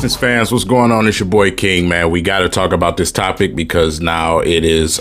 Pistons fans, what's going on? It's your boy King, man. We got to talk about this topic because now it is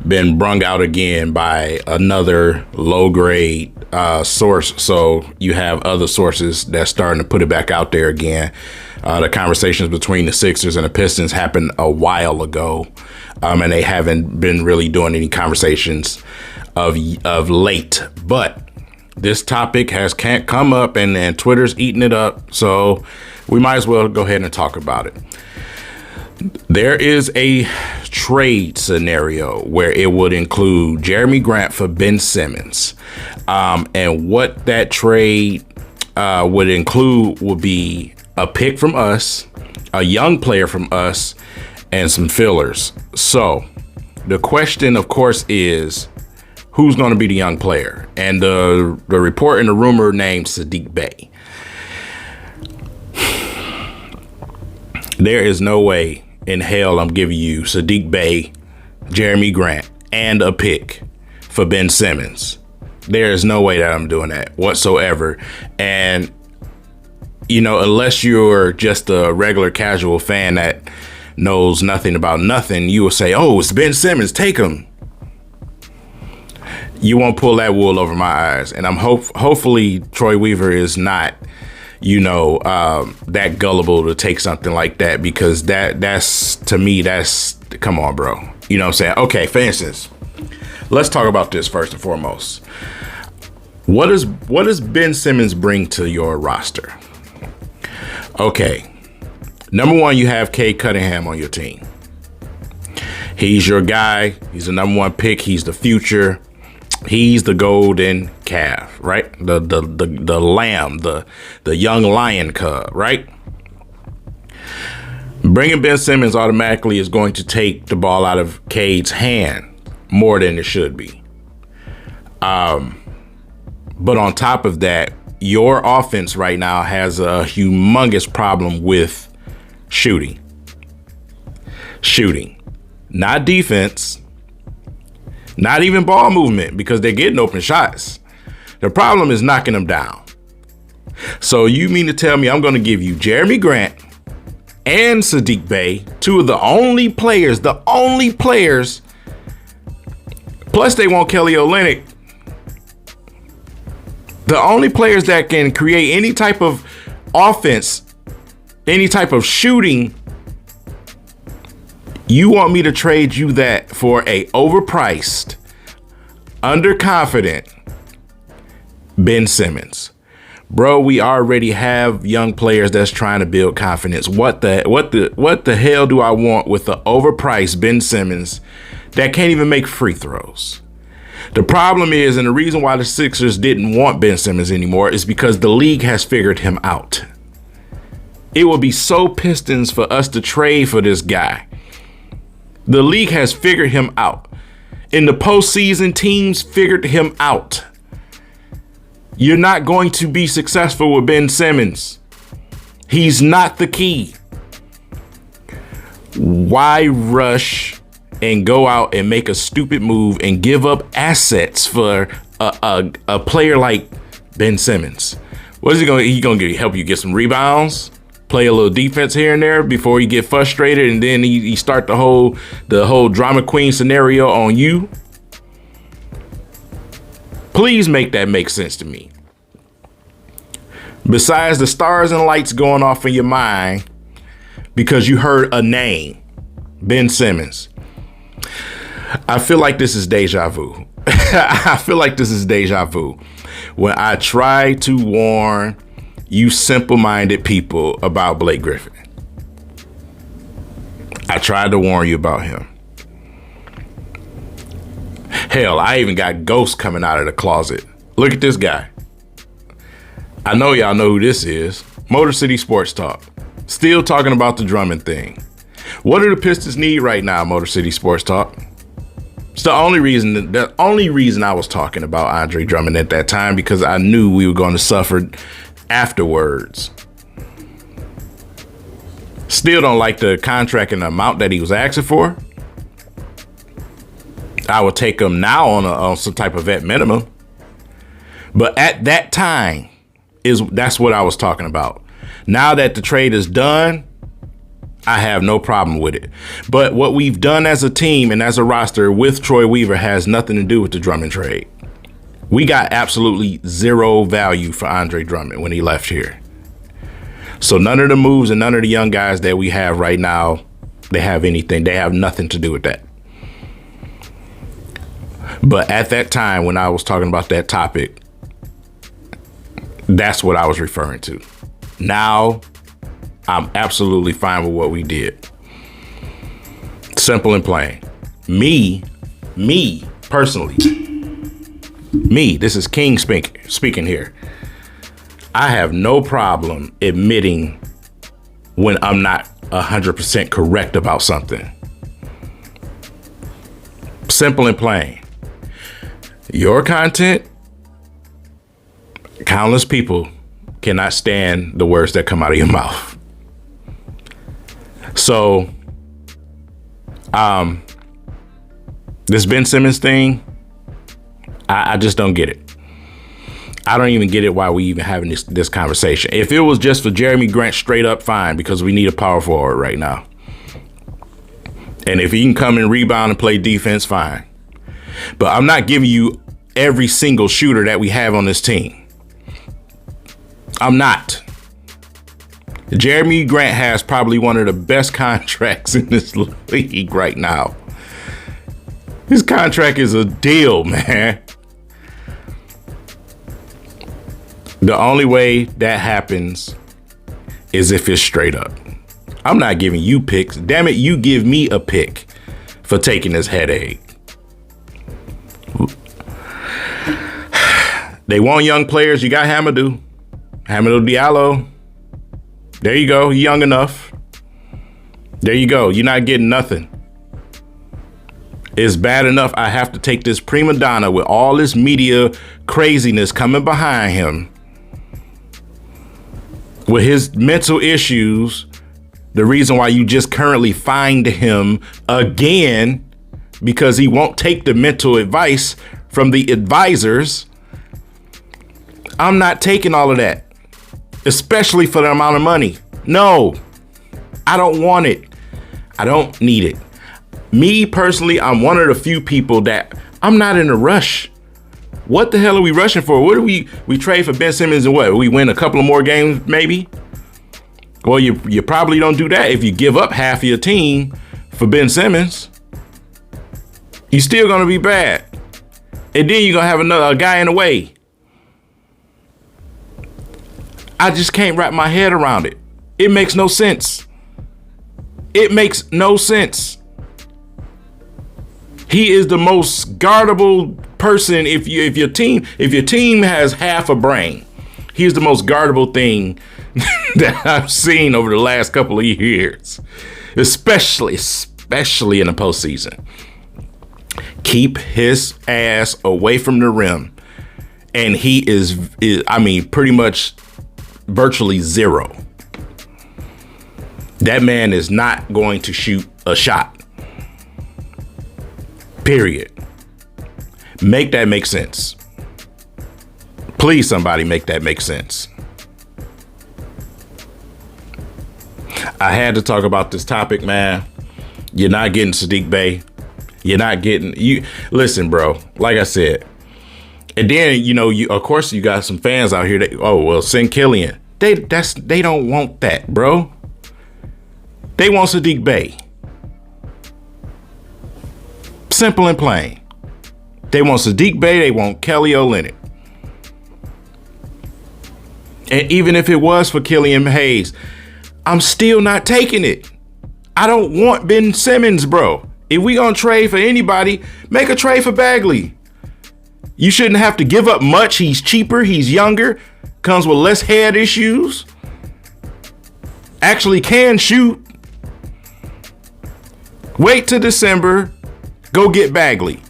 been brung out again by another low grade source. So you have other sources that's starting to put it back out there again. The conversations between the Sixers and the Pistons happened a while ago, and they haven't been really doing any conversations of late. But this topic can't come up, and Twitter's eating it up, so we might as well go ahead and talk about it. There is a trade scenario where it would include Jeremy Grant for Ben Simmons, and what that trade would include would be a pick from us, a young player from us, and some fillers. So the question, of course, is who's going to be the young player? And the report and the rumor named Saddiq Bey. There is no way in hell I'm giving you Saddiq Bey, Jeremy Grant, and a pick for Ben Simmons. There is no way that I'm doing that whatsoever. And, you know, unless you're just a regular casual fan that knows nothing about nothing, you will say, oh, it's Ben Simmons, take him. You won't pull that wool over my eyes. And I'm hopefully Troy Weaver is not, you know, that gullible to take something like that, because that's to me, come on, bro. You know what I'm saying? Okay, for instance, let's talk about this first and foremost. What does Ben Simmons bring to your roster? Okay. Number one, you have Cade Cunningham on your team. He's your guy. He's the number one pick. He's the future. He's the golden calf, right? The lamb, the young lion cub, right? Bringing Ben Simmons automatically is going to take the ball out of Cade's hand more than it should be. But on top of that, your offense right now has a humongous problem with shooting, not defense. Not even ball movement, because they're getting open shots. The problem is knocking them down. So you mean to tell me I'm going to give you Jeremy Grant and Saddiq Bey, two of the only players, plus they want Kelly Olynyk, the only players that can create any type of offense, any type of shooting. You want me to trade you that for a overpriced, underconfident Ben Simmons? Bro, we already have young players that's trying to build confidence. What the hell do I want with the overpriced Ben Simmons that can't even make free throws? The problem is, and the reason why the Sixers didn't want Ben Simmons anymore, is because the league has figured him out. It would be so Pistons for us to trade for this guy. The league has figured him out. In the postseason, teams figured him out. You're not going to be successful with Ben Simmons. He's not the key. Why rush and go out and make a stupid move and give up assets for a player like Ben Simmons? What is he going to? He going to help you get some rebounds? Play a little defense here and there before you get frustrated, and then you start the whole drama queen scenario on you? Please make that make sense to me. Besides the stars and lights going off in your mind because you heard a name, Ben Simmons. I feel like this is deja vu. I feel like this is deja vu. When I try to warn you simple-minded people about Blake Griffin. I tried to warn you about him. Hell, I even got ghosts coming out of the closet. Look at this guy. I know y'all know who this is. Motor City Sports Talk. Still talking about the Drummond thing. What do the Pistons need right now, Motor City Sports Talk? It's the only reason I was talking about Andre Drummond at that time, because I knew we were going to suffer afterwards. Still don't like the contract and the amount that he was asking for. I would take him now on some type of vet minimum. But at that time, that's what I was talking about. Now that the trade is done, I have no problem with it. But what we've done as a team and as a roster with Troy Weaver has nothing to do with the Drummond trade. We got absolutely zero value for Andre Drummond when he left here. So none of the moves and none of the young guys that we have right now, they have anything. They have nothing to do with that. But at that time, when I was talking about that topic, that's what I was referring to. Now, I'm absolutely fine with what we did. Simple and plain. Me personally, this is King speaking here. I have no problem admitting when I'm not 100% correct about something. Simple and plain. Your content, countless people cannot stand the words that come out of your mouth. So, this Ben Simmons thing, I just don't get it. I don't even get it why we even having this conversation. If it was just for Jeremy Grant straight up, fine, because we need a power forward right now. And if he can come and rebound and play defense, fine. But I'm not giving you every single shooter that we have on this team. I'm not. Jeremy Grant has probably one of the best contracts in this league right now. His contract is a deal, man. The only way that happens is if it's straight up. I'm not giving you picks. Damn it, you give me a pick for taking this headache. They want young players. You got Hamidou Diallo. There you go. You're young enough. There you go. You're not getting nothing. It's bad enough I have to take this prima donna with all this media craziness coming behind him with his mental issues. The reason why you just currently fined him again because he won't take the mental advice from the advisors. I'm not taking all of that, especially for the amount of money. No, I don't want it. I don't need it. Me personally, I'm one of the few people that I'm not in a rush. What the hell are we rushing for? What do we trade for Ben Simmons and what? We win a couple of more games, maybe? Well, you probably don't do that if you give up half of your team for Ben Simmons. You're still going to be bad. And then you're going to have a guy in the way. I just can't wrap my head around it. It makes no sense. It makes no sense. He is the most guardable person. If your team has half a brain, he is the most guardable thing that I've seen over the last couple of years, especially in the postseason. Keep his ass away from the rim, and he is pretty much virtually zero. That man is not going to shoot a shot. Period. Make that make sense. Please, somebody make that make sense. I had to talk about this topic, man. You're not getting Sadiq Bey. You're not getting you. Listen, bro. Like I said, and then of course you got some fans out here that send Killian. They don't want that, bro. They want Sadiq Bey. Simple and plain. They want Sadiq Bey. They want Kelly Olynyk. And even if it was for Killian Hayes, I'm still not taking it. I don't want Ben Simmons, bro. If we gonna trade for anybody, make a trade for Bagley. You shouldn't have to give up much. He's cheaper. He's younger. Comes with less head issues. Actually can shoot. Wait till December. Go get Bagley.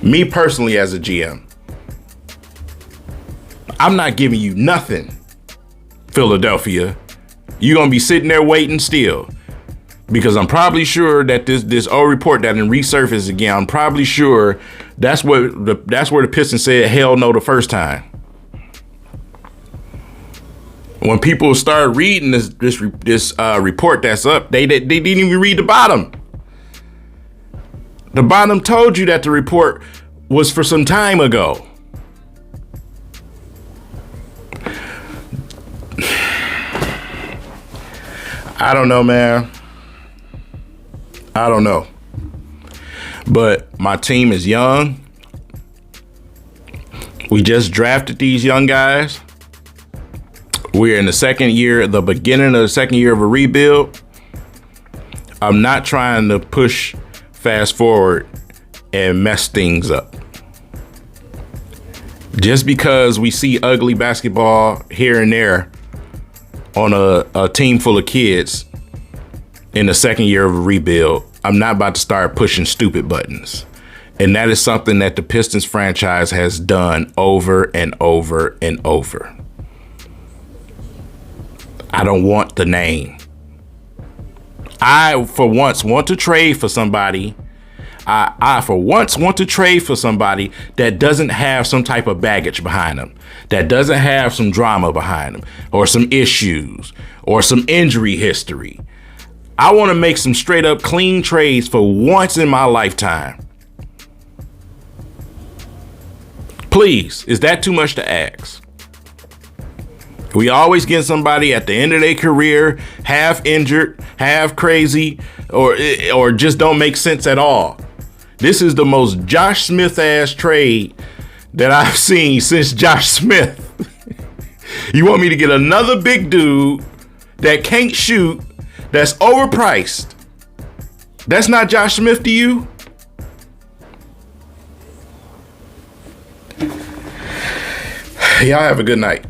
Me personally as a GM, I'm not giving you nothing, Philadelphia. You're going to be sitting there waiting still. Because I'm probably sure that this old report that didn't resurface again, I'm probably sure that's where the Pistons said hell no the first time. When people start reading this report that's up, they didn't even read the bottom. The bottom told you that the report was for some time ago. I don't know, man. I don't know. But my team is young. We just drafted these young guys. We're in the beginning of the second year of a rebuild. I'm not trying to push fast forward and mess things up. Just because we see ugly basketball here and there on a team full of kids in the second year of a rebuild, I'm not about to start pushing stupid buttons. And that is something that the Pistons franchise has done over and over and over. I don't want the name. I, for once, want to trade for somebody. I for once want to trade for somebody that doesn't have some type of baggage behind them, that doesn't have some drama behind them, or some issues, or some injury history. I want to make some straight up clean trades for once in my lifetime. Please, is that too much to ask? We always get somebody at the end of their career, half injured, half crazy, or just don't make sense at all. This is the most Josh Smith ass trade that I've seen since Josh Smith. You want me to get another big dude that can't shoot, that's overpriced? That's not Josh Smith to you? Y'all have a good night.